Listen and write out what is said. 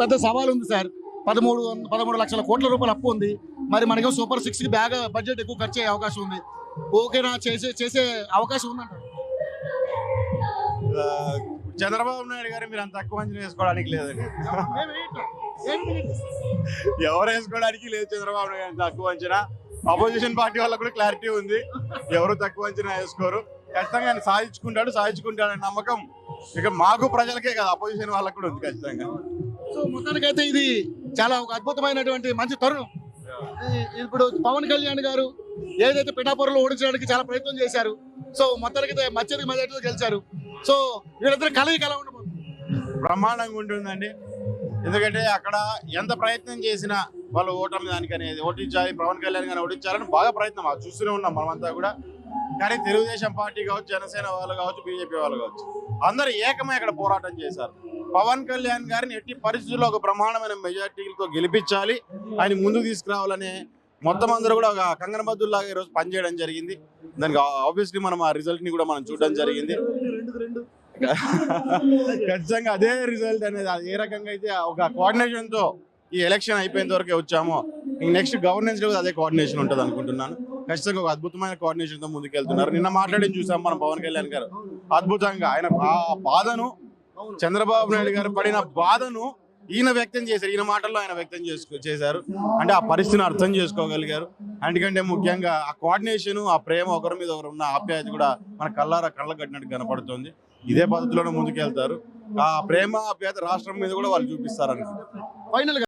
పెద్ద సవాల్ ఉంది సార్. 13 లక్షల కోట్ల రూపాయల అప్పు ఉంది. మరి మనకి సూపర్ 6 కి బ్యాగ్ బడ్జెట్ ఎక్కువ ఖర్చు అయ్యే అవకాశం ఉంది. ఓకేనా చేసే అవకాశం ఉందంటారు. ఆ, చంద్రబాబు నాయుడు గారు మీరు అంత తక్కువ అంచనా వేసుకోవడానికి లేదండి. ఎవరు వేసుకోవడానికి లేదు. చంద్రబాబు నాయుడు గారు తక్కువ అంచనా. అపోజిషన్ పార్టీ వాళ్ళకు కూడా క్లారిటీ ఉంది, ఎవరు తక్కువ అంచనా వేసుకోరు. ఖచ్చితంగా ఆయన సాధించుకుంటాడనే నమ్మకం ఇక మాకు ప్రజలకే కదా, అపోజిషన్ వాళ్ళకు కూడా ఉంది ఖచ్చితంగా. సో మొత్తానికైతే ఇది చాలా ఒక అద్భుతమైనటువంటి మంచి తరుణం. ఇప్పుడు పవన్ కళ్యాణ్ గారు ఏదైతే పిఠాపురంలో ఓడించడానికి చాలా ప్రయత్నం చేశారు. సో మొత్తానికైతే మధ్యకి మెజార్టీతో గెలిచారు. సో వీళ్ళిద్దరు కలయిక ఎలా ఉండబోతుంది? బ్రహ్మాండంగా ఉంటుందండి. ఎందుకంటే అక్కడ ఎంత ప్రయత్నం చేసినా వాళ్ళు ఓటమి దానికనేది ఓటించాలి, పవన్ కళ్యాణ్ గారిని ఓడించాలని బాగా ప్రయత్నం చూస్తూనే ఉన్నాం మనమంతా కూడా. కానీ తెలుగుదేశం పార్టీ కావచ్చు, జనసేన వాళ్ళు కావచ్చు, బీజేపీ వాళ్ళు కావచ్చు, అందరూ ఏకమై అక్కడ పోరాటం చేశారు. పవన్ కళ్యాణ్ గారిని ఎట్టి పరిస్థితుల్లో ఒక బ్రహ్మాండమైన మెజార్టీలతో గెలిపించాలి, ఆయన ముందుకు తీసుకురావాలనే మొత్తం అందరూ కూడా ఒక కంగనబద్దుల్లాగా ఈరోజు పనిచేయడం జరిగింది. దానికి ఆబ్వియస్లీ మనం ఆ రిజల్ట్ ని కూడా మనం చూడడం జరిగింది. ఖచ్చితంగా అదే రిజల్ట్ అనేది ఏ రకంగా అయితే ఒక కోఆర్డినేషన్ తో ఈ ఎలక్షన్ అయిపోయేంత వరకే వచ్చామో, నెక్స్ట్ గవర్నెన్స్ లో అదే కోఆర్డినేషన్ ఉంటుంది అనుకుంటున్నాను. ఖచ్చితంగా ఒక అద్భుతమైన కోఆర్డినేషన్ తో ముందుకెళ్తున్నారు. నిన్న మాట్లాడి చూసాం మనం పవన్ కళ్యాణ్ గారు అద్భుతంగా ఆయన ఆ బాధను, చంద్రబాబు నాయుడు గారు పడిన బాధను ఈయన వ్యక్తం చేశారు. ఈయన మాటల్లో ఆయన వ్యక్తం చేశారు. అంటే ఆ పరిస్థితిని అర్థం చేసుకోగలిగారు. అందుకంటే ముఖ్యంగా ఆ కోఆర్డినేషన్, ఆ ప్రేమ, ఒకరి మీద ఒకరు ఉన్న ఆప్యాయత కూడా మన కళ్ళ కట్టినట్టు కనపడుతుంది. ఇదే పద్ధతిలోనే ముందుకెళ్తారు. ఆ ప్రేమ ఆప్యాయత రాష్ట్రం మీద కూడా వాళ్ళు చూపిస్తారు అనుకుంటున్నారు. ఫైనల్